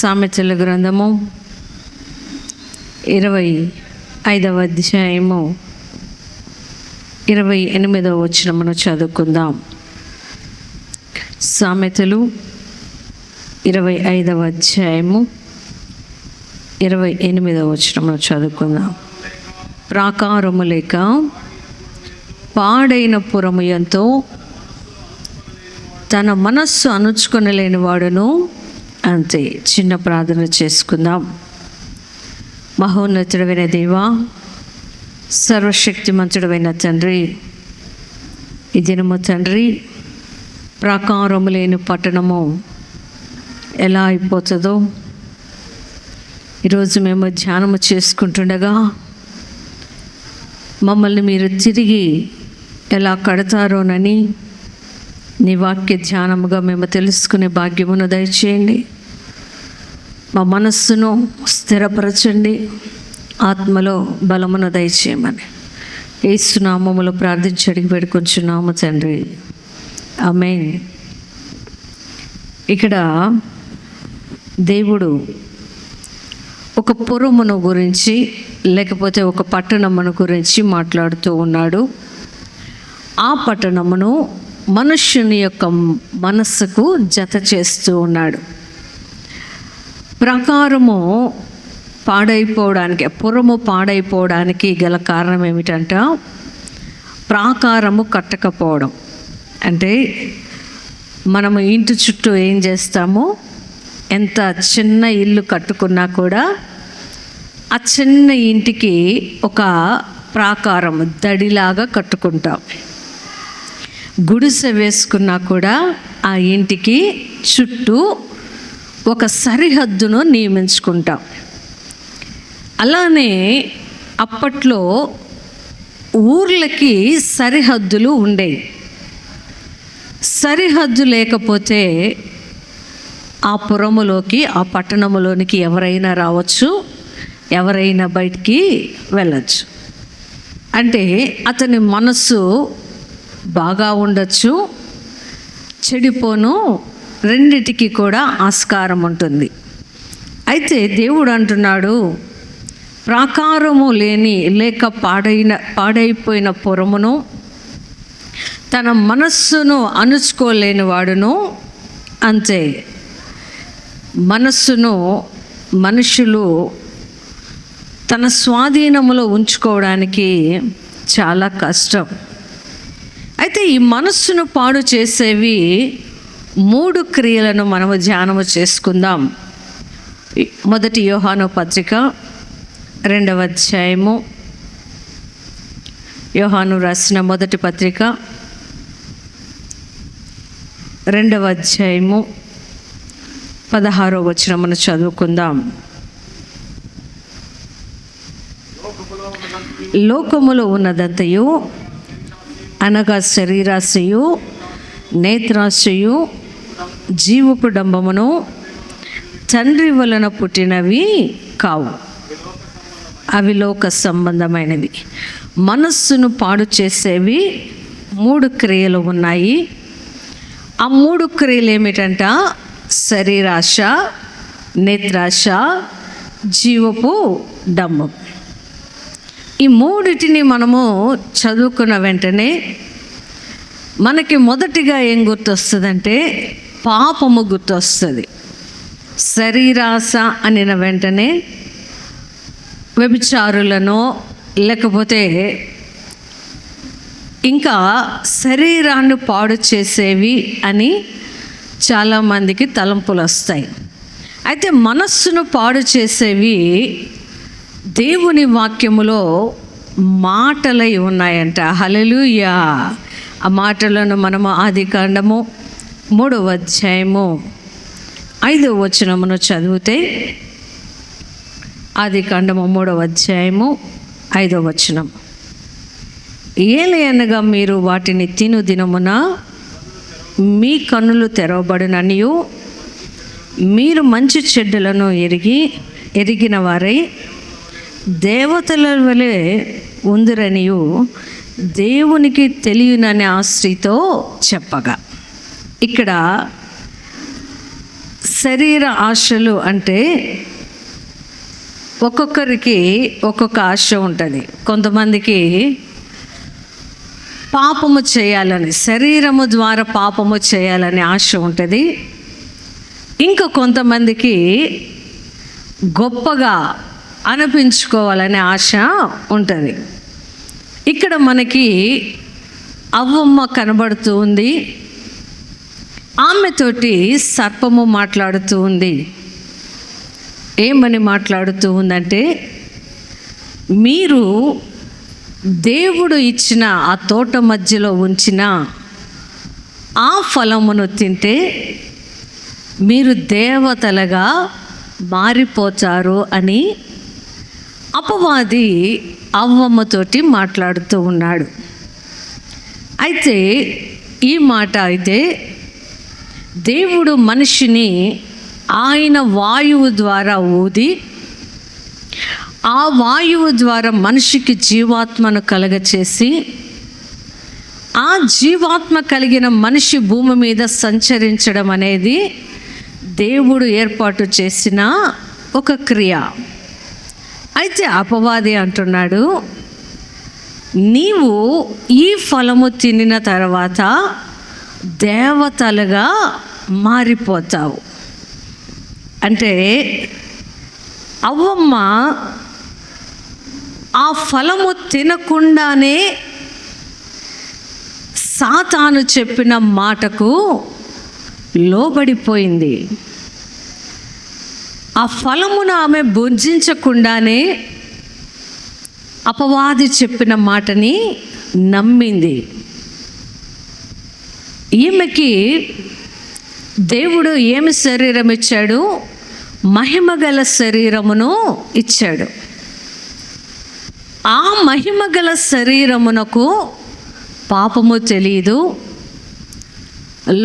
సామెతల గ్రంథము 25వ అధ్యాయము 28వ వచనమును చదువుకుందాం. సామెతలు 25వ అధ్యాయము 28వ వచనమును చదువుకుందాం. ప్రాకారము లేక పాడైన పురము ఎంతో తన మనస్సు అణుచుకొనలేని వాడును అంతే. చిన్న ప్రార్థన చేసుకుందాం. మహోన్నతుడైన దేవా, సర్వశక్తిమంతుడైన తండ్రి, ఈ దినము తండ్రి, ప్రాకారము లేని పట్టణము ఎలా అయిపోతుందో ఈరోజు మేము ధ్యానము చేసుకుంటుండగా మమ్మల్ని మీరు తిరిగి ఎలా కడతారోనని నీ వాక్య ధ్యానముగా మేము తెలుసుకునే భాగ్యమును దయచేయండి. మా మనస్సును స్థిరపరచండి, ఆత్మలో బలమును దయచేయమని యేసు నామములో ప్రార్థించి అడిగి పెట్టుకొంచున్నాము తండ్రి, ఆమేన్. ఇక్కడ దేవుడు ఒక పురమును గురించి లేకపోతే ఒక పట్టణమును గురించి మాట్లాడుతూ ఉన్నాడు. ఆ పట్టణమును మనుష్యుని యొక్క మనస్సుకు జత చేస్తూ ఉన్నాడు. ప్రాకారము పాడైపోవడానికి, పురము పాడైపోవడానికి గల కారణం ఏమిటంట? ప్రాకారము కట్టకపోవడం. అంటే మనము ఇంటి చుట్టూ ఏం చేస్తాము? ఎంత చిన్న ఇల్లు కట్టుకున్నా కూడా ఆ చిన్న ఇంటికి ఒక ప్రాకారం దడిలాగా కట్టుకుంటాం. గుడిసె వేసుకున్నా కూడా ఆ ఇంటికి చుట్టూ ఒక సరిహద్దును నియమించుకుంటాం. అలానే అప్పట్లో ఊర్లకి సరిహద్దులు ఉండేవి. సరిహద్దు లేకపోతే ఆ పురములోకి, ఆ పట్టణములోనికి ఎవరైనా రావచ్చు, ఎవరైనా బయటికి వెళ్ళచ్చు. అంటే అతని మనస్సు బాగా ఉండొచ్చు, చెడిపోను, రెండిటికి కూడా ఆస్కారం ఉంటుంది. అయితే దేవుడు అంటున్నాడు, ప్రాకారము లేక పాడైపోయిన పురమును తన మనస్సును అణుచుకోలేని వాడును అంతే. మనస్సును మనుషులు తన స్వాధీనములో ఉంచుకోవడానికి చాలా కష్టం. అయితే ఈ మనస్సును పాడు చేసేవి 3 క్రియలను మనము ధ్యానము చేసుకుందాం. మొదటి యోహాను పత్రిక 2వ అధ్యాయము, యోహాను రాసిన మొదటి పత్రిక 2వ అధ్యాయము 16వ వచనమును చదువుకుందాం. లోకములో ఉన్నదంతయు అనగా శరీరాశయు, నేత్రాశయు, జీవపు డంబమును తండ్రి వలన పుట్టినవి కావు, అవి లోక సంబంధమైనవి. మనస్సును పాడు చేసేవి 3 క్రియలు ఉన్నాయి. ఆ 3 క్రియలు ఏమిటంట? శరీరాశ, నేత్రాశ, జీవపు డంబం. ఈ 3టిని మనము చదువుకున్న వెంటనే మనకి మొదటిగా ఏం గుర్తొస్తుందంటే పాపము గుర్తొస్తుంది. శరీరాశ అనిన వెంటనే వ్యభిచారులను, లేకపోతే ఇంకా శరీరాన్ని పాడు చేసేవి అని చాలామందికి తలంపులు వస్తాయి. అయితే మనస్సును పాడు చేసేవి దేవుని వాక్యములో మాటలై ఉన్నాయంట. హల్లెలూయా. ఆ మాటలను మనము ఆదికాండము 3వ అధ్యాయము 5వ వచనమును చదివితే, ఆదికాండము 3వ అధ్యాయము 5వ వచనం, ఏలయనగా మీరు వాటిని తిను దినమున మీ కన్నులు తెరవబడుననియు మీరు మంచి చెడ్డలను ఎరిగిన వారై దేవతల వలె ఉందిరనియు దేవునికి తెలియనని ఆస్తితో చెప్పగా, ఇక్కడ శరీర ఆశలు అంటే ఒక్కొక్కరికి ఒక్కొక్క ఆశ ఉంటుంది. కొంతమందికి పాపము చేయాలని, శరీరము ద్వారా పాపము చేయాలని ఆశ ఉంటుంది. ఇంకా కొంతమందికి గొప్పగా అనిపించుకోవాలనే ఆశ ఉంటుంది. ఇక్కడ మనకి అవ్వమ్మ కనబడుతూ ఉంది. ఆమెతోటి సర్పము మాట్లాడుతూ ఉంది. ఏమని మాట్లాడుతూ ఉందంటే, మీరు దేవుడు ఇచ్చిన ఆ తోట మధ్యలో ఉంచిన ఆ ఫలమును తింటే మీరు దేవతలుగా మారిపోతారు అని అపవాది అవ్వమ్మతోటి మాట్లాడుతూ ఉన్నాడు. అయితే ఈ మాట అయితే దేవుడు మనిషిని ఆయన వాయువు ద్వారా ఊది, ఆ వాయువు ద్వారా మనిషికి జీవాత్మను కలగచేసి, ఆ జీవాత్మ కలిగిన మనిషి భూమి మీద సంచరించడం అనేది దేవుడు ఏర్పాటు చేసిన ఒక క్రియ. అయితే అపవాది అంటున్నాడు, నీవు ఈ ఫలము తినిన తర్వాత దేవతలుగా మారిపోతావు. అంటే అవ్వమ్మ ఆ ఫలము తినకుండానే సాతాను చెప్పిన మాటకు లోబడిపోయింది. ఆ ఫలమును ఆమె భుజించకుండానే అపవాది చెప్పిన మాటని నమ్మింది. ఈమెకి దేవుడు ఏమి శరీరం ఇచ్చాడు? మహిమగల శరీరమును ఇచ్చాడు. ఆ మహిమగల శరీరమునకు పాపము తెలియదు,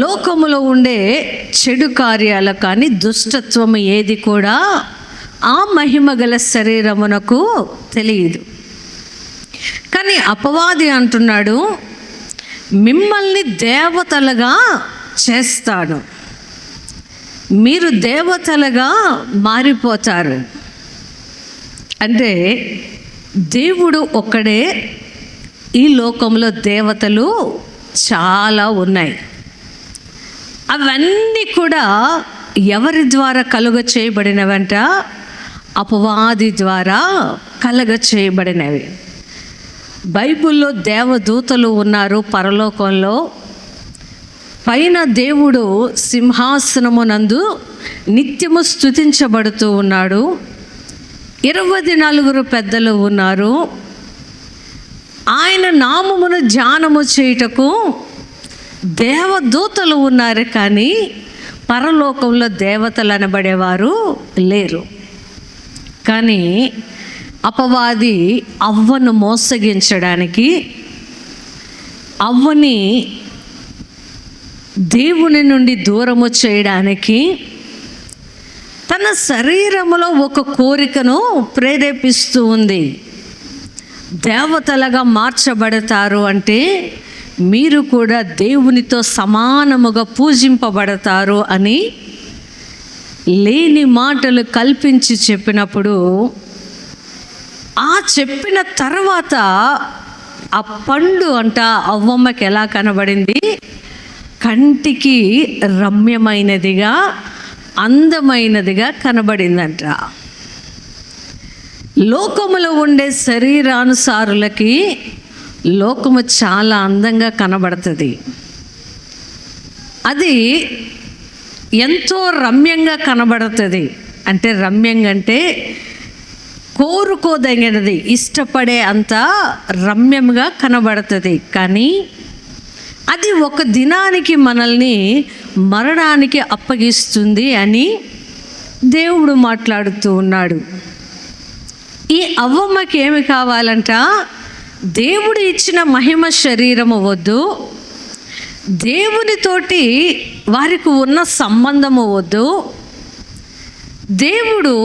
లోకములో ఉండే చెడు కార్యాలు కానీ దుష్టత్వము ఏది కూడా ఆ మహిమగల శరీరమునకు తెలియదు. కానీ అపవాది అంటున్నాడు, మిమ్మల్ని దేవతలుగా చేస్తాడు, మీరు దేవతలుగా మారిపోతారు. అంటే దేవుడు ఒక్కడే, ఈ లోకంలో దేవతలు చాలా ఉన్నాయి. అవన్నీ కూడా ఎవరి ద్వారా కలుగ చేయబడినవంట? అపవాది ద్వారా కలుగ చేయబడినవి. బైబిల్లో దేవదూతలు ఉన్నారు పరలోకంలో. పైన దేవుడు సింహాసనమునందు నిత్యము స్తుతించబడుతూ ఉన్నాడు. 24 పెద్దలు ఉన్నారు. ఆయన నామమును ధ్యానము చేయుటకు దేవదూతలు ఉన్నారు, కానీ పరలోకంలో దేవతలు అనబడేవారు లేరు. కానీ అపవాది అవ్వను మోసగించడానికి, అవ్వని దేవుని నుండి దూరము చేయడానికి తన శరీరములో ఒక కోరికను ప్రేరేపిస్తూ ఉంది. దేవతలుగా మార్చబడతారు అంటే మీరు కూడా దేవునితో సమానముగా పూజింపబడతారు అని లేని మాటలు కల్పించి చెప్పినప్పుడు, ఆ చెప్పిన తర్వాత ఆ పండు అంట అవ్వమ్మకి ఎలా కనబడింది? కంటికి రమ్యమైనదిగా, అందమైనదిగా కనబడిందంట. లోకములో ఉండే శరీరానుసారులకి లోకము చాలా అందంగా కనబడుతుంది. అది ఎంతో రమ్యంగా కనబడుతుంది. అంటే రమ్యంగా అంటే కోరుకోదగినది, ఇష్టపడే అంత రమ్యంగా కనబడుతుంది. కానీ అది ఒక దినానికి మనల్ని మరణానికి అప్పగిస్తుంది అని దేవుడు మాట్లాడుతూ ఉన్నాడు. ఈ అవ్వమ్మకి ఏమి కావాలంట? దేవుడు ఇచ్చిన మహిమ శరీరము వద్దు, దేవునితోటి వారికి ఉన్న సంబంధము వద్దు, దేవుడు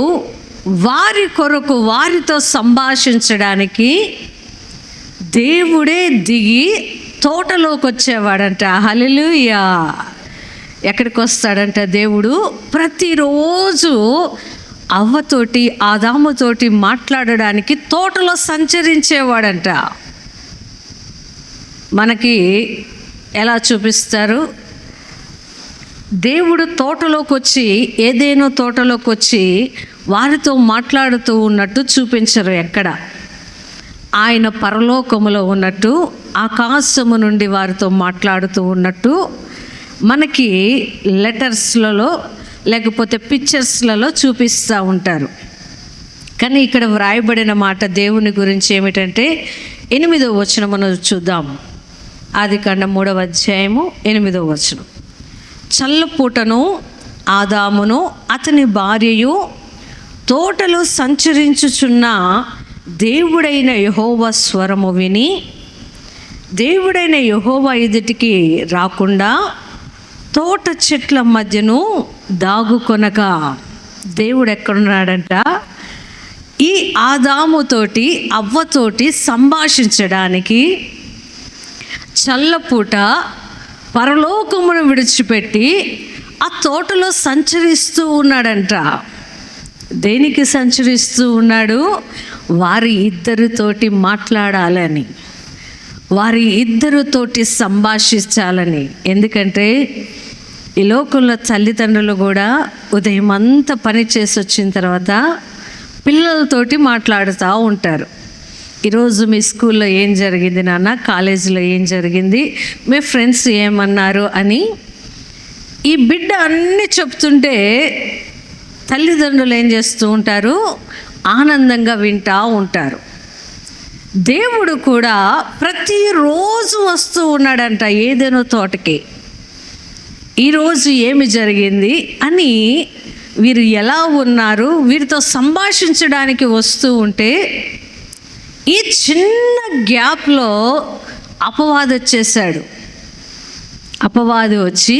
వారి కొరకు వారితో సంభాషించడానికి దేవుడే దిగి తోటలోకి వచ్చేవాడంట. హల్లెలూయా! ఎక్కడికి వస్తాడంట దేవుడు? ప్రతిరోజు అవ్వతోటి ఆదాముతోటి మాట్లాడడానికి తోటలో సంచరించేవాడంట. మనకి ఎలా చూపిస్తారు? దేవుడు తోటలోకి వచ్చి, ఏదేనో తోటలోకి వచ్చి వారితో మాట్లాడుతూ ఉన్నట్టు చూపించరు ఎక్కడ. ఆయన పరలోకములో ఉన్నట్టు, ఆకాశము నుండి వారితో మాట్లాడుతూ ఉన్నట్టు మనకి లెటర్స్లలో లేకపోతే పిక్చర్స్లలో చూపిస్తూ ఉంటారు. కానీ ఇక్కడ వ్రాయబడిన మాట దేవుని గురించి ఏమిటంటే 8వ వచనం మనం చూద్దాం. ఆదికాండం 3వ అధ్యాయము 8వ వచనం. చల్లపూటను ఆదామును అతని భార్యయు తోటలో సంచరించుచున్న దేవుడైన యెహోవా స్వరము విని దేవుడైన యెహోవా ఎదుటికి రాకుండా తోట చెట్ల మధ్యను దాగుకొనగా. దేవుడు ఎక్కడున్నాడంట? ఈ ఆదాముతోటి అవ్వతోటి సంభాషించడానికి చల్లపూట పరలోకమును విడిచిపెట్టి ఆ తోటలో సంచరిస్తూ ఉన్నాడంట. దేనికి సంచరిస్తూ ఉన్నాడు? వారి ఇద్దరితోటి మాట్లాడాలని, వారి ఇద్దరితోటి సంభాషించాలని. ఎందుకంటే ఈ లోకంలో తల్లిదండ్రులు కూడా ఉదయం అంతా పని చేసి వచ్చిన తర్వాత పిల్లలతోటి మాట్లాడుతూ ఉంటారు. ఈరోజు మీ స్కూల్లో ఏం జరిగింది నాన్న, కాలేజీలో ఏం జరిగింది, మీ ఫ్రెండ్స్ ఏమన్నారు అని ఈ బిడ్డ అన్నీ చెప్తుంటే తల్లిదండ్రులు ఏం చేస్తూ ఉంటారు? ఆనందంగా వింటూ ఉంటారు. దేవుడు కూడా ప్రతిరోజు వస్తూ ఉన్నాడంట ఏదేనో తోటకి. ఈరోజు ఏమి జరిగింది అని, వీరు ఎలా ఉన్నారు, వీరితో సంభాషించడానికి వస్తూ ఉంటే ఈ చిన్న గ్యాప్లో అపవాది వచ్చేసాడు. అపవాది వచ్చి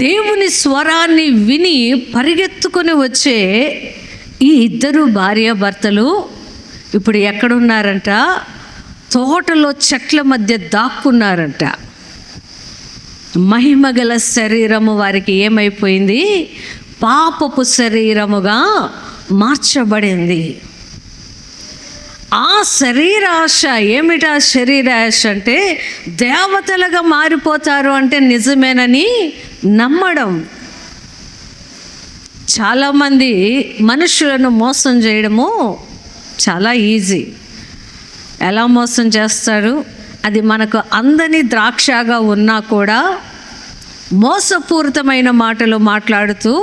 దేవుని స్వరాన్ని విని పరిగెత్తుకొని వచ్చే ఈ ఇద్దరు భార్యాభర్తలు ఇప్పుడు ఎక్కడున్నారంట? తోటలో చెట్ల మధ్య దాక్కున్నారంట. మహిమగల శరీరము వారికి ఏమైపోయింది? పాపపు శరీరముగా మార్చబడింది. ఆ శరీరాశ ఏమిటా? శరీరాశ అంటే దేవతలుగా మారిపోతారు అంటే నిజమేనని నమ్మడం. చాలామంది మనుషులను మోసం చేయడము చాలా ఈజీ. ఎలా మోసం చేస్తారు? అది మనకు అందని ద్రాక్షగా ఉన్నా కూడా మోసపూరితమైన మాటలు మాట్లాడుతూ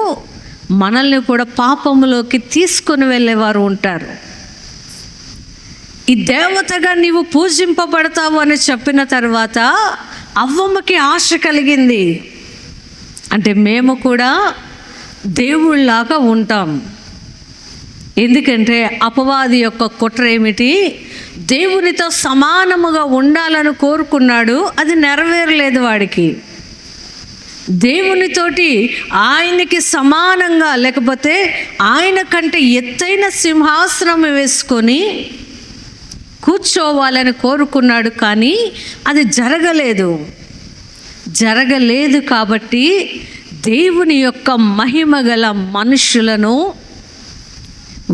మనల్ని కూడా పాపములోకి తీసుకొని వెళ్ళేవారు ఉంటారు. ఈ దేవతగా నీవు పూజింపబడతావు అని చెప్పిన తర్వాత అవ్వమ్మకి ఆశ కలిగింది. అంటే మేము కూడా దేవుళ్ళలాగా ఉంటాం. ఎందుకంటే అపవాది యొక్క కుట్ర ఏమిటి? దేవునితో సమానముగా ఉండాలని కోరుకున్నాడు, అది నెరవేరలేదు వాడికి. దేవునితోటి ఆయనకి సమానంగా లేకపోతే ఆయన కంటే ఎత్తైన సింహాసనం వేసుకొని కూర్చోవాలని కోరుకున్నాడు, కానీ అది జరగలేదు. కాబట్టి దేవుని యొక్క మహిమగల మనుషులను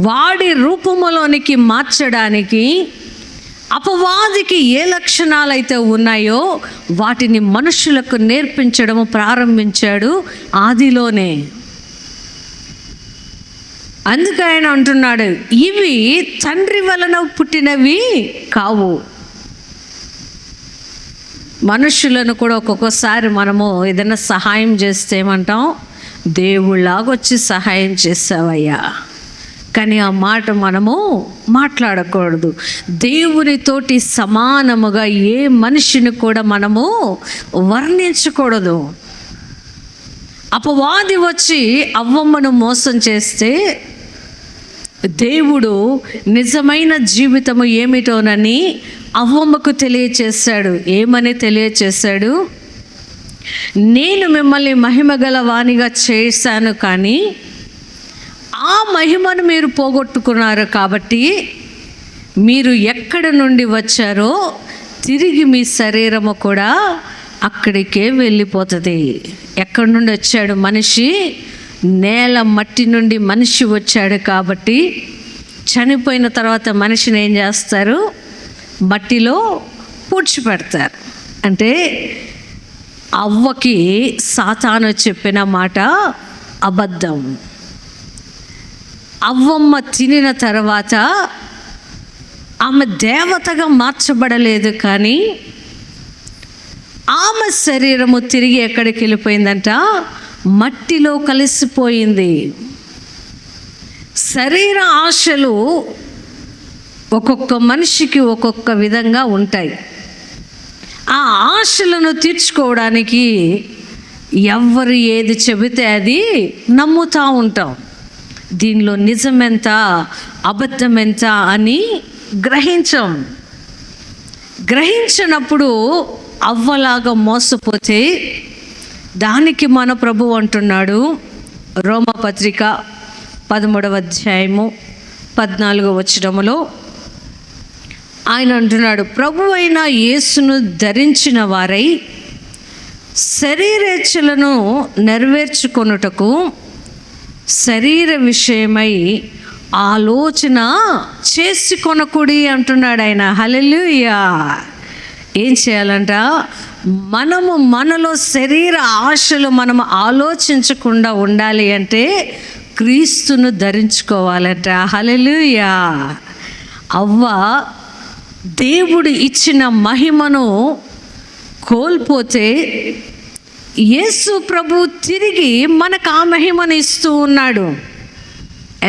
వాడి రూపములోనికి మార్చడానికి అపవాదికి ఏ లక్షణాలైతే ఉన్నాయో వాటిని మనుషులకు నేర్పించడం ప్రారంభించాడు ఆదిలోనే. అందుకు ఆయన అంటున్నాడు, ఇవి తండ్రి వలన పుట్టినవి కావు. మనుషులను కూడా ఒక్కొక్కసారి మనము ఏదైనా సహాయం చేస్తే ఏమంటాం? దేవుళ్ళలాగొచ్చి సహాయం చేసావయ్యా. కానీ ఆ మాట మనము మాట్లాడకూడదు. దేవునితోటి సమానముగా ఏ మనిషిని కూడా మనము వర్ణించకూడదు. అపవాది వచ్చి అవ్వమ్మను మోసం చేస్తే దేవుడు నిజమైన జీవితము ఏమిటోనని అవ్వమ్మకు తెలియచేశాడు. ఏమని తెలియచేశాడు? నేను మిమ్మల్ని మహిమగల వాణిగా చేశాను, కానీ ఆ మహిమను మీరు పోగొట్టుకున్నారు. కాబట్టి మీరు ఎక్కడ నుండి వచ్చారో తిరిగి మీ శరీరము కూడా అక్కడికే వెళ్ళిపోతుంది. ఎక్కడి నుండి వచ్చాడు మనిషి? నేల మట్టి నుండి మనిషి వచ్చాడు కాబట్టి చనిపోయిన తర్వాత మనిషిని ఏం చేస్తారు? మట్టిలో పూడ్చిపెడతారు. అంటే అవ్వకి సాతాను చెప్పిన మాట అబద్ధం. అవ్వమ్మ తినిన తర్వాత ఆమె దేవతగా మార్చబడలేదు, కానీ ఆమె శరీరము తిరిగి ఎక్కడికి వెళ్ళిపోయిందంట? మట్టిలో కలిసిపోయింది. శరీర ఆశలు ఒక్కొక్క మనిషికి ఒక్కొక్క విధంగా ఉంటాయి. ఆ ఆశలను తీర్చుకోవడానికి ఎవరు ఏది చెబితే అది నమ్ముతూ ఉంటాం. దీనిలో నిజమెంత అబద్ధమెంత అని గ్రహించినప్పుడు అవ్వలాగా మోసపోతే దానికి మన ప్రభు అంటున్నాడు, రోమపత్రిక 13వ అధ్యాయము 14వ వచనములో ఆయన అంటున్నాడు, ప్రభు అయిన యేసును ధరించిన వారై శరీరేచ్ఛలను నెరవేర్చుకొనుటకు శరీర విషయమై ఆలోచన చేసుకొనకుడి అంటున్నాడు ఆయన. హల్లెలూయా. ఏం చేయాలంట? మనలో శరీర ఆశలు మనము ఆలోచించకుండా ఉండాలి అంటే క్రీస్తును ధరించుకోవాలంట. హల్లెలూయా. అవ్వ దేవుడు ఇచ్చిన మహిమను కోల్పోతే యేసు ప్రభు తిరిగి మనకు ఆ మహిమను ఇస్తూ ఉన్నాడు.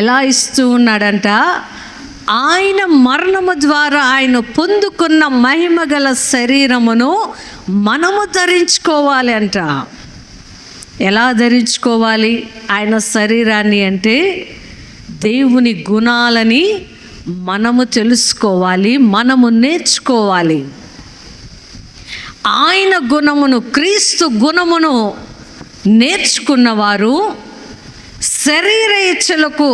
ఎలా ఇస్తూ ఉన్నాడంట? ఆయన మరణము ద్వారా ఆయన పొందుకున్న మహిమ గల శరీరమును మనము ధరించుకోవాలి అంట. ఎలా ధరించుకోవాలి ఆయన శరీరాన్ని అంటే దేవుని గుణాలని మనము తెలుసుకోవాలి, మనము నేర్చుకోవాలి. ఆయన గుణమును, క్రీస్తు గుణమును నేర్చుకున్నవారు శరీర ఇచ్చలకు,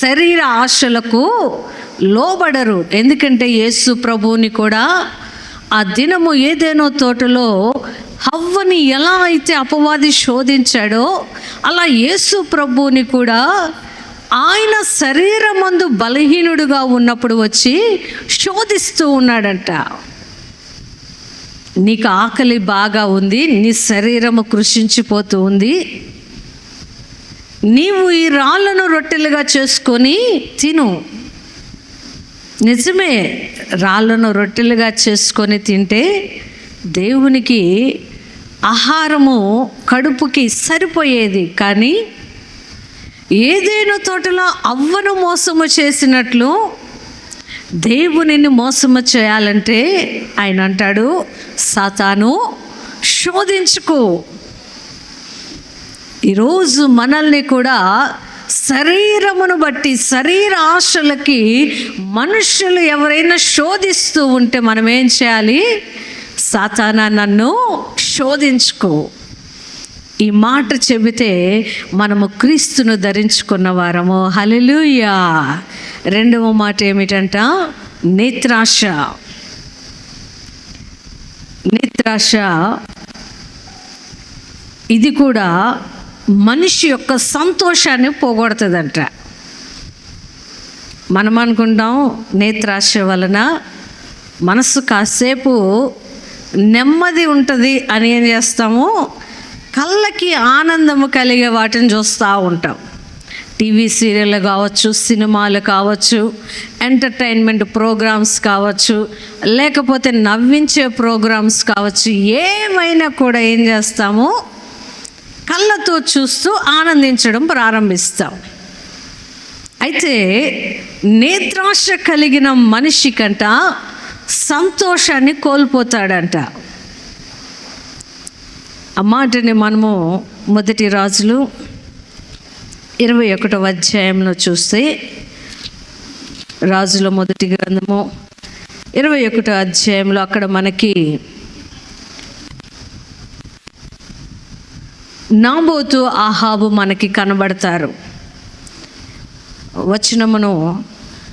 శరీర ఆశలకు లోబడరు. ఎందుకంటే యేసు ప్రభువుని కూడా ఆ దినము ఏదేనో తోటలో హవ్వని ఎలా అయితే అపవాది శోధించాడో అలా యేసు ప్రభువుని కూడా ఆయన శరీరమందు బలహీనుడుగా ఉన్నప్పుడు వచ్చి శోధిస్తూ ఉన్నాడంట. నీకు ఆకలి బాగా ఉంది, నీ శరీరము కృషించిపోతూ ఉంది, నీవు ఈ రాళ్ళను రొట్టెలుగా చేసుకొని తిను. నిజమే, రాళ్ళను రొట్టెలుగా చేసుకొని తింటే దేవునికి ఆహారము కడుపుకి సరిపోయేది. కానీ ఏదేనో తోటలో అవ్వను మోసము చేసినట్లు దేవునిని మోసము చేయాలంటే ఆయన అంటాడు, సాతాను శోధించుకో. ఈరోజు మనల్ని కూడా శరీరమును బట్టి, శరీర ఆశలకి మనుషులు ఎవరైనా శోధిస్తూ ఉంటే మనం ఏం చేయాలి? సాతానా నన్ను శోధించుకో. ఈ మాట చెబితే మనము క్రీస్తును ధరించుకున్న వారము. హల్లెలూయా. రెండవ మాట ఏమిటంట? నేత్రాశ. నేత్రాశ ఇది కూడా మనిషి యొక్క సంతోషాన్ని పోగొడుతుందంట. మనం అనుకుంటాం నేత్రాశ వలన మనసు కాసేపు నెమ్మది ఉంటుంది అని ఏం చేస్తాము? కళ్ళకి ఆనందము కలిగే వాటిని చూస్తూ ఉంటాం. టీవీ సీరియళ్ళు కావచ్చు, సినిమాలు కావచ్చు, ఎంటర్టైన్మెంట్ ప్రోగ్రామ్స్ కావచ్చు, లేకపోతే నవ్వించే ప్రోగ్రామ్స్ కావచ్చు, ఏమైనా కూడా ఏం చేస్తాము? కళ్ళతో చూస్తూ ఆనందించడం ప్రారంభిస్తాం. అయితే నేత్రాశ కలిగిన మనిషి కంట సంతోషాన్ని కోల్పోతాడంట. ఆ మాటని మనము మొదటి రాజులు 21వ అధ్యాయంలో చూస్తే, రాజుల మొదటి గ్రంథము 21వ అధ్యాయంలో అక్కడ మనకి నాబోతు, ఆహాబు మనకి కనబడతారు. వచనమును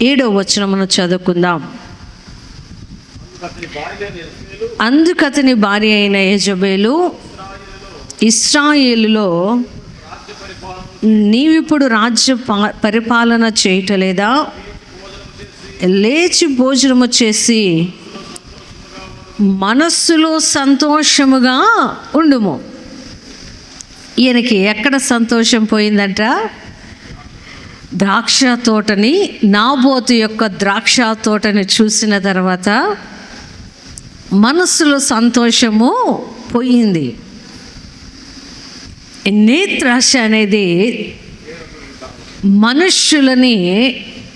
7వ వచనమును చదువుకుందాం. అందుకు అతని భార్య అయిన యెజబెలు, ఇశ్రాయేలులో నీవిప్పుడు రాజ్య పరిపాలన చేయటలేదా? లేచి భోజనము చేసి మనస్సులో సంతోషముగా ఉండుము. ఈయనకి ఎక్కడ సంతోషం పోయిందంట? ద్రాక్ష తోటని, నాబోతు యొక్క ద్రాక్ష తోటని చూసిన తర్వాత మనస్సులో సంతోషము పోయింది. నేత్రాశ అనేది మనుష్యులని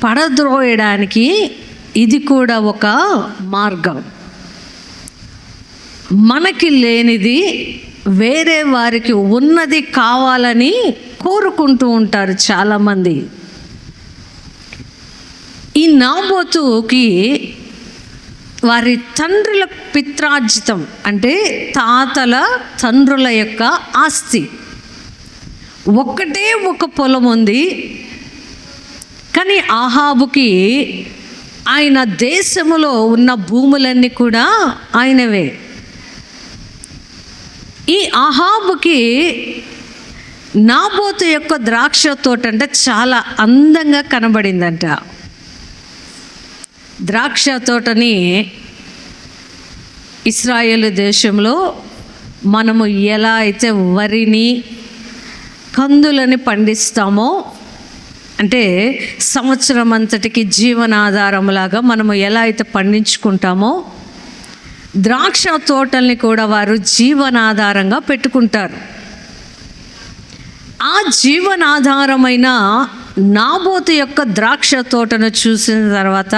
పడద్రోయడానికి ఇది కూడా ఒక మార్గం. మనకి లేనిది వేరే వారికి ఉన్నది కావాలని కోరుకుంటూ ఉంటారు చాలామంది. ఈ నాబోతుకి వారి తండ్రుల పిత్రార్జితం అంటే తాతల తండ్రుల యొక్క ఆస్తి, ఒక్కటే ఒక పొలం ఉంది. కానీ ఆహాబుకి ఆయన దేశములో ఉన్న భూములన్నీ కూడా ఆయనవే. ఈ ఆహాబుకి నాబోతు యొక్క ద్రాక్ష తోట అంటే చాలా అందంగా కనబడిందంట. ద్రాక్ష తోటని ఇశ్రాయేలు దేశంలో మనము ఎలా అయితే వరిని, కందులని పండిస్తామో, అంటే సంవత్సరం అంతటికి జీవనాధారంలాగా మనము ఎలా అయితే పండించుకుంటామో, ద్రాక్ష తోటల్ని కూడా వారు జీవనాధారంగా పెట్టుకుంటారు. ఆ జీవనాధారమైన నాబోతు యొక్క ద్రాక్ష తోటను చూసిన తర్వాత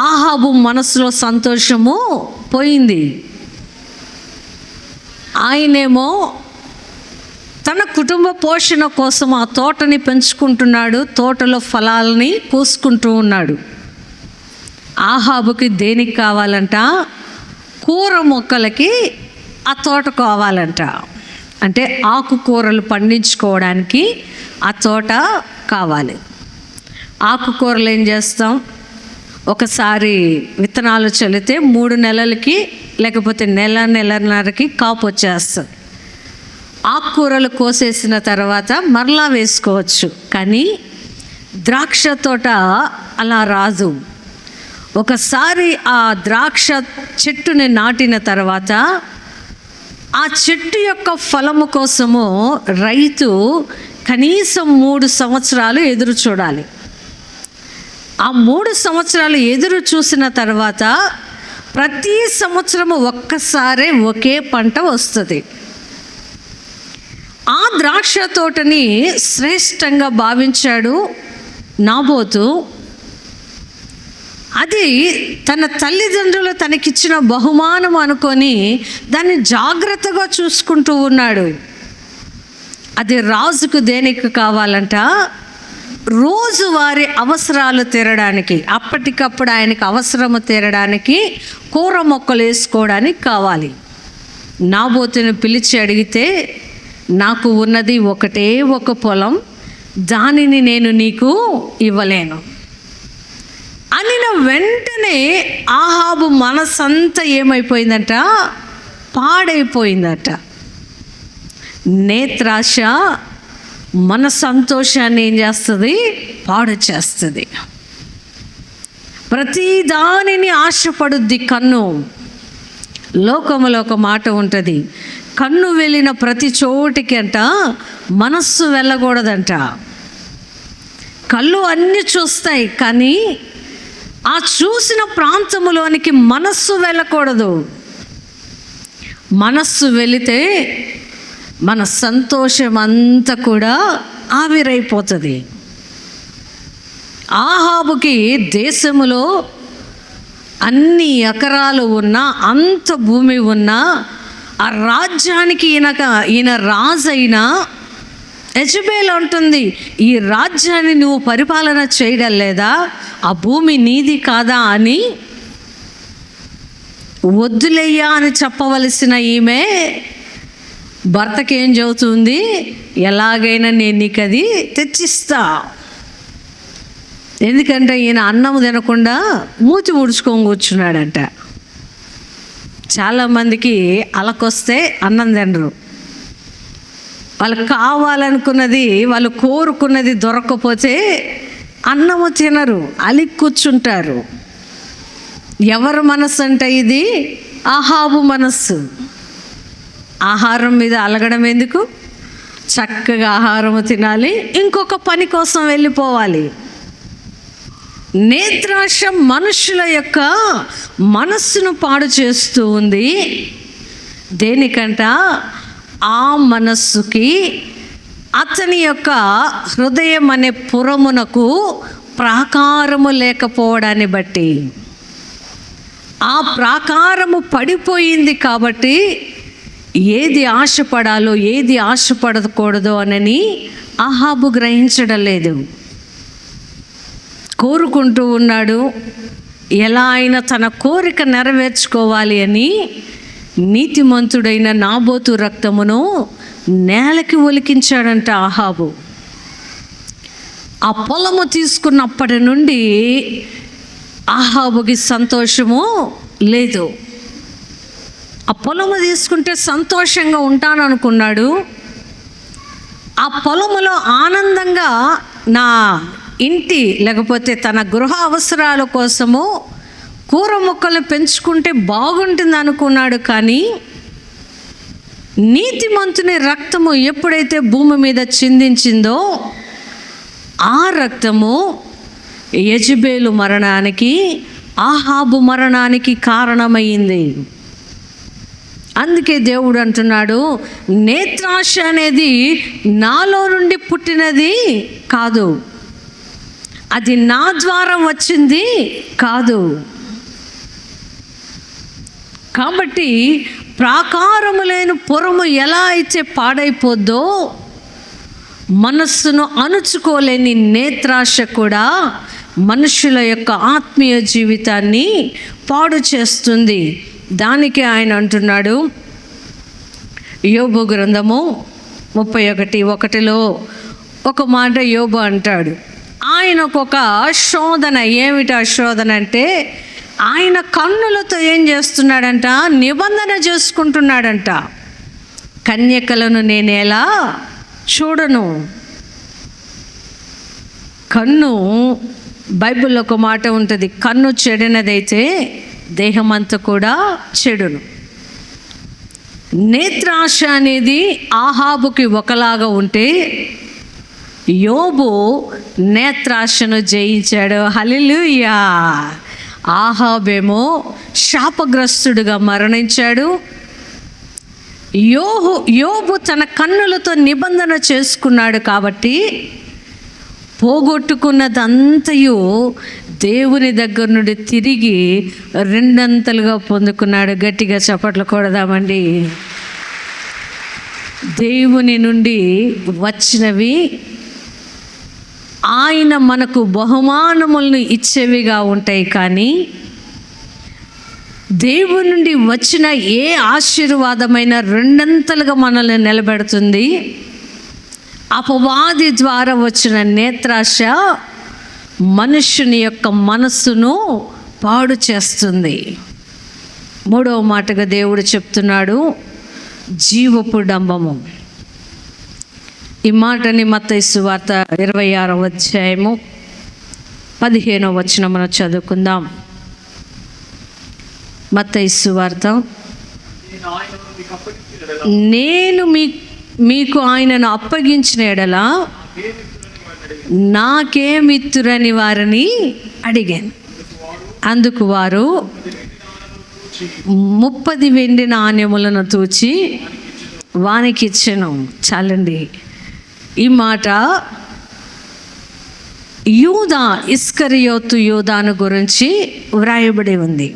ఆహాబు మనసులో సంతోషము పోయింది. ఆయనేమో తన కుటుంబ పోషణ కోసం ఆ తోటని పెంచుకుంటున్నాడు, తోటలో ఫలాలని కోసుకుంటూ ఉన్నాడు. ఆహాబుకి దేనికి కావాలంట? కూర మొక్కలకి ఆ తోట కావాలంట. అంటే ఆకుకూరలు పండించుకోవడానికి ఆ తోట కావాలి. ఆకుకూరలు ఏం చేస్తాం? ఒకసారి విత్తనాలు చల్లితే 3 నెలలకి లేకపోతే నెలన్నరకి కాపు వచ్చేస్తుంది. ఆకుకూరలు కోసేసిన తర్వాత మరలా వేసుకోవచ్చు. కానీ ద్రాక్ష తోట అలా రాదు. ఒకసారి ఆ ద్రాక్ష చెట్టుని నాటిన తర్వాత ఆ చెట్టు యొక్క ఫలము కోసము రైతు కనీసం 3 సంవత్సరాలు ఎదురు చూడాలి. ఆ 3 సంవత్సరాలు ఎదురు చూసిన తర్వాత ప్రతి సంవత్సరము ఒక్కసారే ఒకే పంట వస్తుంది. ఆ ద్రాక్ష తోటని శ్రేష్టంగా భావించాడు నాబోతు. అది తన తల్లిదండ్రులు తనకిచ్చిన బహుమానం అనుకొని దాన్ని జాగ్రత్తగా చూసుకుంటూ ఉన్నాడు. అది రాజుకు దేనికి కావాలంట? రోజువారి అవసరాలు తీరడానికి, అప్పటికప్పుడు ఆయనకి అవసరము తీరడానికి కూర మొక్కలు వేసుకోవడానికి కావాలి. నాబోతుని పిలిచి అడిగితే, నాకు ఉన్నది ఒకటే ఒక పొలం, దానిని నేను నీకు ఇవ్వలేను అనిన వెంటనే ఆహాబు మనసంతా ఏమైపోయిందట? పాడైపోయిందట. నేత్రాశ మన సంతోషాన్ని ఏం చేస్తుంది? పాడు చేస్తుంది. ప్రతి దానిని ఆశపడుద్ది కన్ను. లోకములో ఒక మాట ఉంటుంది, కన్ను వెళ్ళిన ప్రతి చోటికి అంట మనస్సు వెళ్ళకూడదంట. కళ్ళు అన్నీ చూస్తాయి, కానీ ఆ చూసిన ప్రాంతములోనికి మనస్సు వెళ్ళకూడదు. మనస్సు వెళితే మన సంతోషం అంతా కూడా ఆవిరైపోతుంది. ఆహాబుకి దేశములో అన్ని ఎకరాలు ఉన్నా, అంత భూమి ఉన్నా, ఆ రాజ్యానికి ఈయన రాజైన యెజబెల్ అంటుంది, ఈ రాజ్యాన్ని నువ్వు పరిపాలన చేయడం లేదా? ఆ భూమి నీది కాదా అని వద్దులయ్యా అని చెప్పవలసిన ఈమె భర్తకి ఏం చెబుతుంది? ఎలాగైనా నేను నీకు అది తెచ్చిస్తా, ఎందుకంటే ఈయన అన్నం తినకుండా మూతి ముడుచుకొని కూర్చున్నాడంట. చాలామందికి అలకొస్తే అన్నం తినరు. వాళ్ళకి కావాలనుకున్నది, వాళ్ళు కోరుకున్నది దొరకకపోతే అన్నము తినరు, అలిగి కూర్చుంటారు. ఎవరి మనస్సు అంటే ఇది? అహాబు మనస్సు. ఆహారం మీద అలగడం ఎందుకు? చక్కగా ఆహారము తినాలి, ఇంకొక పని కోసం వెళ్ళిపోవాలి. నేత్రాశ మనుషుల యొక్క మనస్సును పాడు చేస్తూ ఉంది. దేనికంట? ఆ మనస్సుకి అతని యొక్క హృదయం అనే పురమునకు ప్రాకారము లేకపోవడాన్ని బట్టి, ఆ ప్రాకారము పడిపోయింది కాబట్టి ఏది ఆశపడాలో ఏది ఆశపడకూడదో అని అహాబు గ్రహించడం లేదు. కోరుకుంటూ ఉన్నాడు, ఎలా అయినా తన కోరిక నెరవేర్చుకోవాలి అని నీతిమంతుడైన నాబోతు రక్తమును నేలకి ఒలికించాడంట అహాబు. ఆ పొలము తీసుకున్నప్పటి నుండి అహాబుకి సంతోషము లేదు. ఆ పొలము తీసుకుంటే సంతోషంగా ఉంటాననుకున్నాడు. ఆ పొలములో ఆనందంగా నా ఇంటి లేకపోతే తన గృహ అవసరాల కోసము కూర మొక్కలు పెంచుకుంటే బాగుంటుంది అనుకున్నాడు. కానీ నీతిమంతుని రక్తము ఎప్పుడైతే భూమి మీద చిందించిందో ఆ రక్తము యెజెబెలు మరణానికి, అహాబు మరణానికి కారణమైంది. అందుకే దేవుడు అంటున్నాడు, నేత్రాశ అనేది నాలో నుండి పుట్టినది కాదు, అది నా ద్వారా వచ్చింది కాదు. కాబట్టి ప్రాకారము లేని పురము ఎలా అయితే పాడైపోద్దో, మనస్సును అణుచుకోలేని నేత్రాశ కూడా మనుషుల యొక్క ఆత్మీయ జీవితాన్ని పాడు చేస్తుంది. దానికి ఆయన అంటున్నాడు, యోబు గ్రంథము 31:1 ఒక మాట యోబు అంటాడు, ఆయనకు ఒక శోధన. ఏమిటి ఆ శోధన అంటే, ఆయన కన్నులతో ఏం చేస్తున్నాడంట? నిబంధన చేసుకుంటున్నాడంట. కన్యకలను నేనేలా చూడను. కన్ను, బైబిల్లో ఒక మాట ఉంటుంది, కన్ను చెడినదైతే దేహమంతా కూడా చెడును. నేత్రాశ అనేది ఆహాబుకి ఒకలాగా ఉంటే, యోబు నేత్రాశను జయించాడు. హల్లెలూయా. ఆహాబేమో శాపగ్రస్తుడుగా మరణించాడు. యోబు తన కన్నులతో నిబంధన చేసుకున్నాడు కాబట్టి పోగొట్టుకున్నదంతయు దేవుని దగ్గర నుండి తిరిగి రెండంతలుగా పొందుకున్నాడు. గట్టిగా చప్పట్లు కొడదామండి. దేవుని నుండి వచ్చినవి ఆయన మనకు బహుమానములను ఇచ్చేవిగా ఉంటాయి. కానీ దేవుని నుండి వచ్చిన ఏ ఆశీర్వాదమైన రెండంతలుగా మనల్ని నిలబెడుతుంది. అపవాది ద్వారా వచ్చిన నేత్రాశ మనుష్యుని యొక్క మనస్సును పాడు చేస్తుంది. మూడవ మాటగా దేవుడు చెప్తున్నాడు, జీవపు డంబము. ఈ మాటని మత్తయి సువార్త 26:15 మనం చదువుకుందాం. మత్తయి సువార్త, నేను మీకు ఆయనను అప్పగించిన ఎడల నాకేమిత్తురని వారిని అడిగాను. అందుకు వారు 30 వెండి నాణ్యములను తూచి వానికి ఇచ్చెను. చాలండి. ఈ మాట యూదా, ఇస్కరియోతు యూదాను గురించి వ్రాయబడి ఉంది.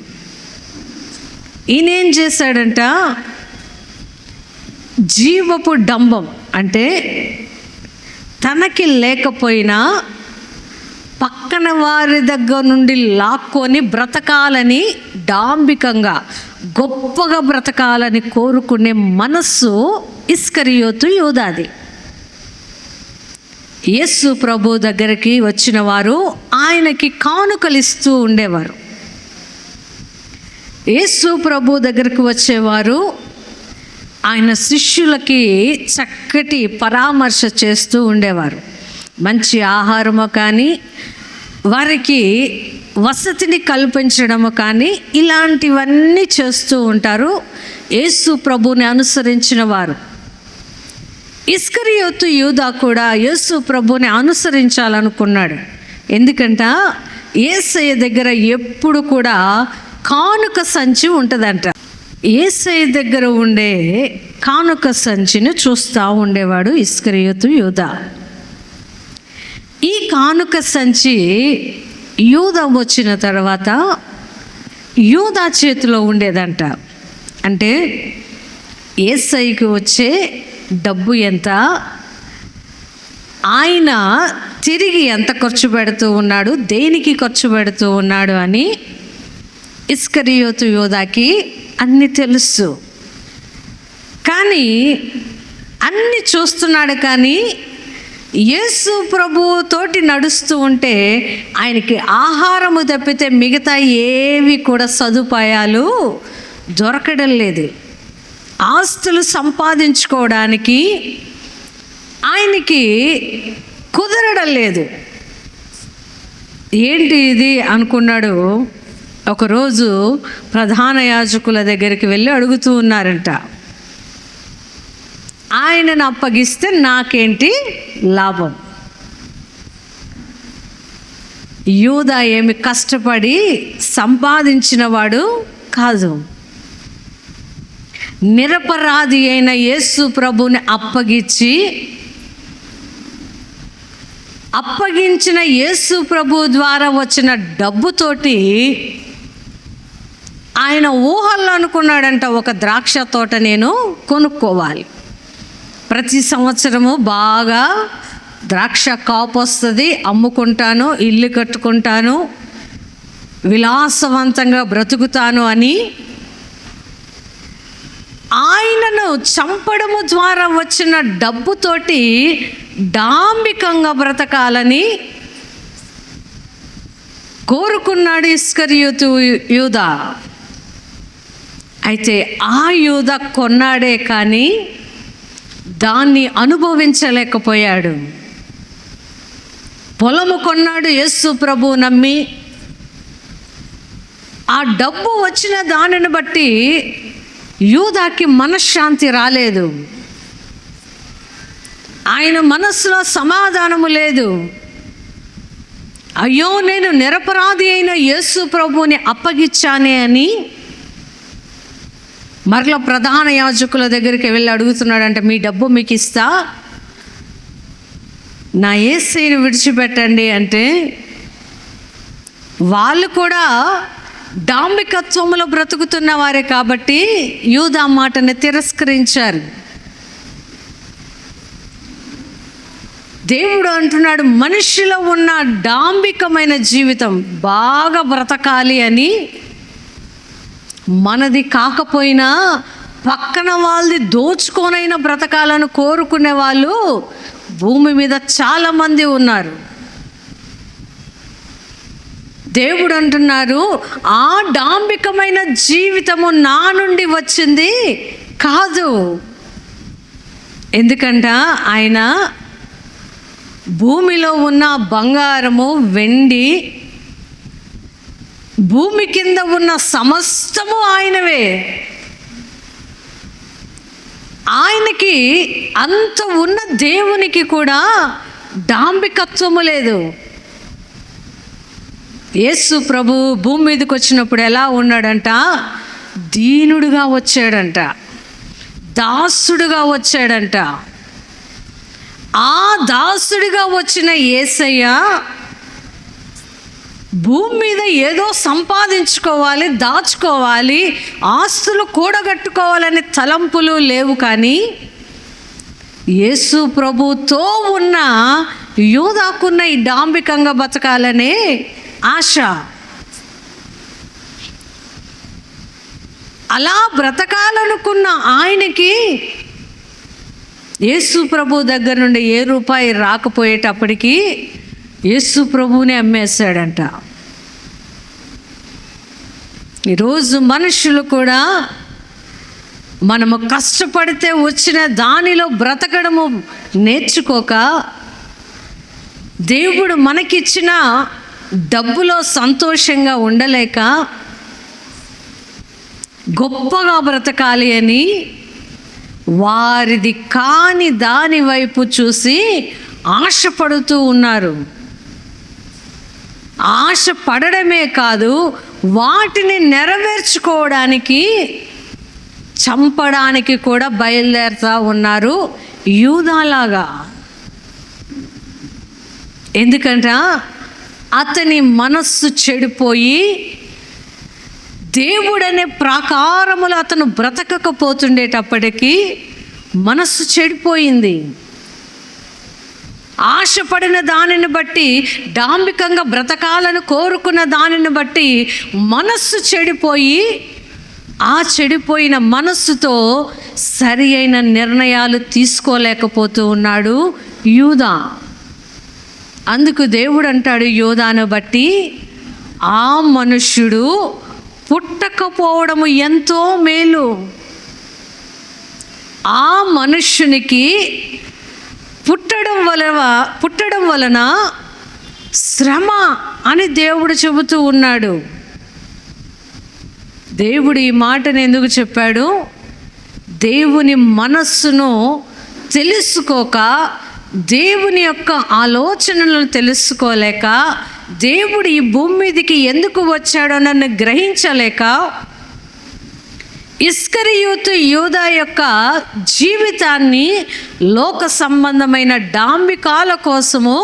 ఈయనేం చేశాడంట? జీవపు డంబం అంటే తనకి లేకపోయినా పక్కన వారి దగ్గర నుండి లాక్కొని బ్రతకాలని, డాంబికంగా గొప్పగా బ్రతకాలని కోరుకునే మనస్సు ఇస్కరియోతు యూదాది. యేసు ప్రభు దగ్గరికి వచ్చిన వారు ఆయనకి కానుకలు ఇస్తూ ఉండేవారు. యేసు ప్రభు దగ్గరికి వచ్చేవారు ఆయన శిష్యులకి చక్కటి పరామర్శ చేస్తూ ఉండేవారు. మంచి ఆహారము కానీ, వారికి వసతిని కల్పించడము కానీ, ఇలాంటివన్నీ చేస్తూ ఉంటారు యేసు ప్రభుని అనుసరించిన వారు. ఇస్కరియోతు యూదా కూడా యేసు ప్రభుని అనుసరించాలనుకున్నాడు. ఎందుకంటే యేసయ్య దగ్గర ఎప్పుడు కూడా కానుక సంచి ఉంటుందంట. యేసయ్య దగ్గర ఉండే కానుక సంచిని చూస్తూ ఉండేవాడు ఇస్కరియోతు యూదా. ఈ కానుక సంచి యూదా వచ్చిన తర్వాత యూదా చేతిలో ఉండేదంట. అంటే యేసయ్యకి వచ్చే డబ్బు ఎంత, ఆయన తిరిగి ఎంత ఖర్చు పెడుతూ ఉన్నాడు, దేనికి ఖర్చు పెడుతూ ఉన్నాడు అని ఇస్కరియోతు యూదాకి అన్నీ తెలుసు. కానీ అన్నీ చూస్తున్నాడు, కానీ యేసు ప్రభుతోటి నడుస్తూ ఉంటే ఆయనకి ఆహారము తప్పితే మిగతా ఏవి కూడా సదుపాయాలు దొరకడం లేదు. ఆస్తులు సంపాదించుకోవడానికి ఆయనకి కుదరడం లేదు. ఏంటి ఇది అనుకున్నాడు. ఒకరోజు ప్రధాన యాజకుల దగ్గరికి వెళ్ళి అడుగుతూ ఉన్నారంట, ఆయనను అప్పగిస్తే నాకేంటి లాభం? యూదా ఏమి కష్టపడి సంపాదించిన వాడు కాదు. నిరపరాధి అయిన యేసు ప్రభుని అప్పగించిన యేసు ప్రభు ద్వారా వచ్చిన డబ్బుతోటి ఆయన ఊహల్లో అనుకున్నాడంట, ఒక ద్రాక్ష తోట నేను కొనుక్కోవాలి, ప్రతి సంవత్సరము బాగా ద్రాక్ష కాపు వస్తుంది, అమ్ముకుంటాను, ఇల్లు కట్టుకుంటాను, విలాసవంతంగా బ్రతుకుతాను అని ఆయనను చంపడము ద్వారా వచ్చిన డబ్బుతోటి డాంబికంగా బ్రతకాలని కోరుకున్నాడు ఇస్కరియోతు యూదా. అయితే ఆ యూదా కొన్నాడే కానీ దాన్ని అనుభవించలేకపోయాడు. పొలము కొన్నాడు యేసు ప్రభు నమ్మి. ఆ డబ్బు వచ్చిన దానిని బట్టి యూదాకి మనశ్శాంతి రాలేదు. ఆయన మనస్సులో సమాధానము లేదు. అయ్యో, నేను నిరపరాధి అయిన యేసు ప్రభువుని అప్పగించానే అని మరలా ప్రధాన యాజకుల దగ్గరికి వెళ్ళి అడుగుతున్నాడంటే, మీ డబ్బు మీకు ఇస్తా, నా యేసయ్యను విడిచిపెట్టండి అంటే, వాళ్ళు కూడా డాంబికత్వంలో బ్రతుకుతున్న వారే కాబట్టి యూదా మాటని తిరస్కరించారు. దేవుడు అంటున్నాడు, మనిషిలో ఉన్న డాంబికమైన జీవితం బాగా బ్రతకాలి అని, మనది కాకపోయినా పక్కన వాళ్ళది దోచుకోనైనా బ్రతకాలని కోరుకునే వాళ్ళు భూమి మీద చాలామంది ఉన్నారు. దేవుడు అంటున్నారు, ఆ డాంబికమైన జీవితము నా నుండి వచ్చింది కాదు. ఎందుకంటే ఆయన భూమిలో ఉన్న బంగారము, వెండి, భూమి కింద ఉన్న సమస్తము ఆయనవే. ఆయనకి అంత ఉన్న దేవునికి కూడా డాంబికత్వము లేదు. యేసు ప్రభు భూమి మీదకి వచ్చినప్పుడు ఎలా ఉన్నాడంట? దీనుడుగా వచ్చాడంట, దాసుడుగా వచ్చాడంట. ఆ దాసుడిగా వచ్చిన యేసయ్య భూమి మీద ఏదో సంపాదించుకోవాలి, దాచుకోవాలి, ఆస్తులు కూడగట్టుకోవాలనే తలంపులు లేవు. కానీ యేసు ప్రభుతో ఉన్న యూదాకున్న ఈ డాంబికంగా బతకాలనే ఆశ. అలా బ్రతకాలనుకున్న ఆయనకి యేసు ప్రభు దగ్గర నుండి ఏ రూపాయి రాకపోయేటప్పటికీ యేసు ప్రభువుని అమ్మేశాడంట. ఈరోజు మనుషులు కూడా మనము కష్టపడితే వచ్చిన దానిలో బ్రతకడము నేర్చుకోక, దేవుడు మనకిచ్చిన డబ్బులో సంతోషంగా ఉండలేక గొప్పగా బ్రతకాలి అని వారిది కాని దాని వైపు చూసి ఆశపడుతూ ఉన్నారు. ఆశ పడడమే కాదు, వాటిని నెరవేర్చుకోవడానికి చంపడానికి కూడా బయలుదేరుతూ ఉన్నారు యూదాలాగా. ఎందుకంటే అతని మనస్సు చెడిపోయి దేవుడనే ప్రాకారములు అతను బ్రతకకపోతుండేటప్పటికీ మనస్సు చెడిపోయింది. ఆశపడిన దానిని బట్టి, డాంబికంగా బ్రతకాలను కోరుకున్న దానిని బట్టి మనస్సు చెడిపోయి, ఆ చెడిపోయిన మనస్సుతో సరి అయిన నిర్ణయాలు తీసుకోలేకపోతూ ఉన్నాడు యూదా. అందుకు దేవుడు అంటాడు యూదాను బట్టి, ఆ మనుష్యుడు పుట్టకపోవడము ఎంతో మేలు. ఆ మనుష్యునికి పుట్టడం వలన శ్రమ అని దేవుడు చెబుతూ ఉన్నాడు. దేవుడు ఈ మాటను ఎందుకు చెప్పాడు? దేవుని మనస్సును తెలుసుకోక, దేవుని యొక్క ఆలోచనలను తెలుసుకోలేక, దేవుడు ఈ భూమి మీదకి ఎందుకు వచ్చాడో నన్ను గ్రహించలేక, ఇస్కరియోతు యూదా యొక్క జీవితాన్ని లోక సంబంధమైన డాంబికాల కోసము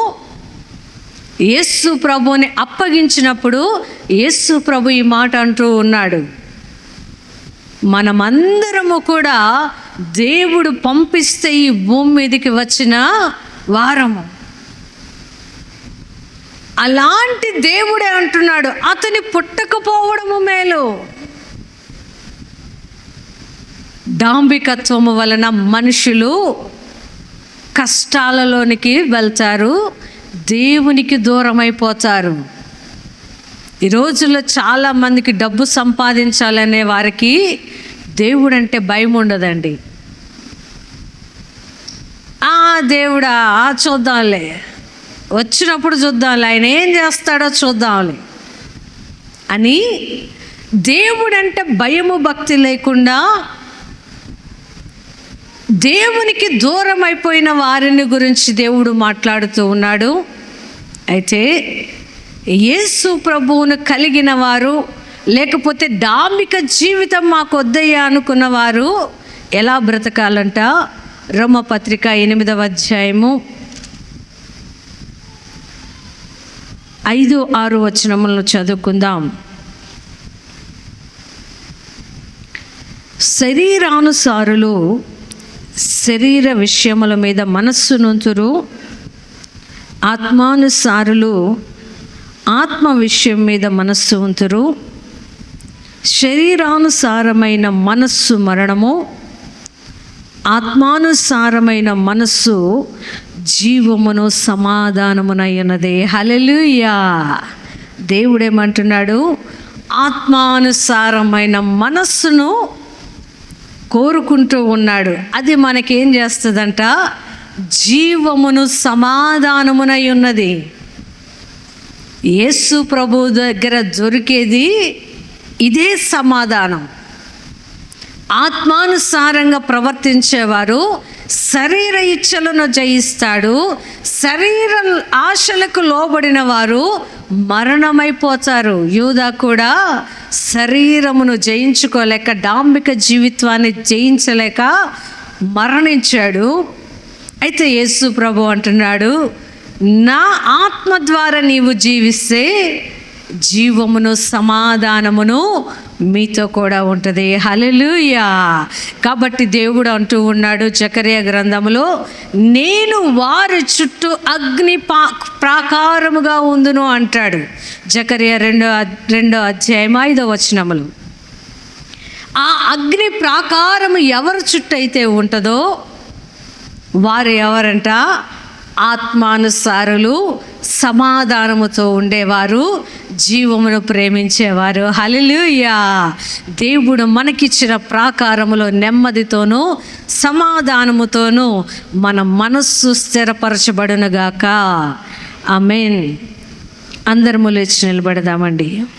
యేసు ప్రభువుని అప్పగించినప్పుడు యేసు ప్రభు ఈ మాట అంటూ ఉన్నాడు, మనమందరము కూడా దేవుడు పంపిస్తే ఈ భూమి మీదకి వచ్చిన వారము. అలాంటి దేవుడే అంటున్నాడు, అతని పుట్టకపోవడము మేలు. డాంబికత్వము వలన మనుషులు కష్టాలలోనికి వెళ్తారు, దేవునికి దూరం అయిపోతారు. ఈ రోజుల్లో చాలామందికి డబ్బు సంపాదించాలనే వారికి దేవుడు అంటే భయం ఉండదండి. దేవుడా చూద్దాంలే, వచ్చినప్పుడు చూద్దాంలే, ఆయన ఏం చేస్తాడో చూద్దాంలే అని దేవుడంటే భయము భక్తి లేకుండా దేవునికి దూరం అయిపోయిన వారిని గురించి దేవుడు మాట్లాడుతూ ఉన్నాడు. అయితే యేసు ప్రభువును కలిగిన వారు, లేకపోతే డాంబిక జీవితం మాకు వద్దయ్యా అనుకున్న వారు ఎలా బ్రతకాలంట? రోమపత్రిక 8వ అధ్యాయము 5-6 వచనములను చదువుకుందాం. శరీరానుసారులు శరీర విషయముల మీద మనస్సు నుంతురు, ఆత్మానుసారులు ఆత్మ విషయం మీద మనస్సు ఉంతురు. శరీరానుసారమైన మనస్సు మరణము, ఆత్మానుసారమైన మనస్సు జీవమును సమాధానమునయ్యున్నదే. హల్లెలూయా. దేవుడేమంటున్నాడు? ఆత్మానుసారమైన మనస్సును కోరుకుంటూ ఉన్నాడు. అది మనకేం చేస్తుందంట? జీవమును సమాధానమునై ఉన్నది. యేసు ప్రభు దగ్గర దొరికేది ఇదే సమాధానం. ఆత్మానుసారంగా ప్రవర్తించేవారు శరీర ఇచ్చలను జయిస్తాడు, శరీర ఆశలకు లోబడిన వారు మరణమైపోతారు. యూదా కూడా శరీరమును జయించుకోలేక, డాంబిక జీవితాన్ని జయించలేక మరణించాడు. అయితే యేసు ప్రభు అంటున్నాడు, నా ఆత్మ ద్వారా నీవు జీవిస్తే జీవమును సమాధానమును మీతో కూడా ఉంటుంది. హల్లెలూయా. కాబట్టి దేవుడు అంటూ ఉన్నాడు జకర్యా గ్రంథములో, నేను వారి చుట్టూ అగ్ని ప్రాకారముగా ఉందును అంటాడు. జకర్యా 2వ అధ్యాయం 5వ వచనములు. ఆ అగ్ని ప్రాకారము ఎవరి చుట్టూ అయితే ఉంటుందో వారు ఎవరంట? ఆత్మానుసారులు, సమాధానముతో ఉండేవారు, జీవమును ప్రేమించేవారు. హల్లెలూయా! దేవుడు మనకిచ్చిన ప్రాకారములో నెమ్మదితోనూ సమాధానముతోనూ మన మనస్సు స్థిరపరచబడునుగాక. ఆమేన్. అందరము లేచి నిలబడదామండి.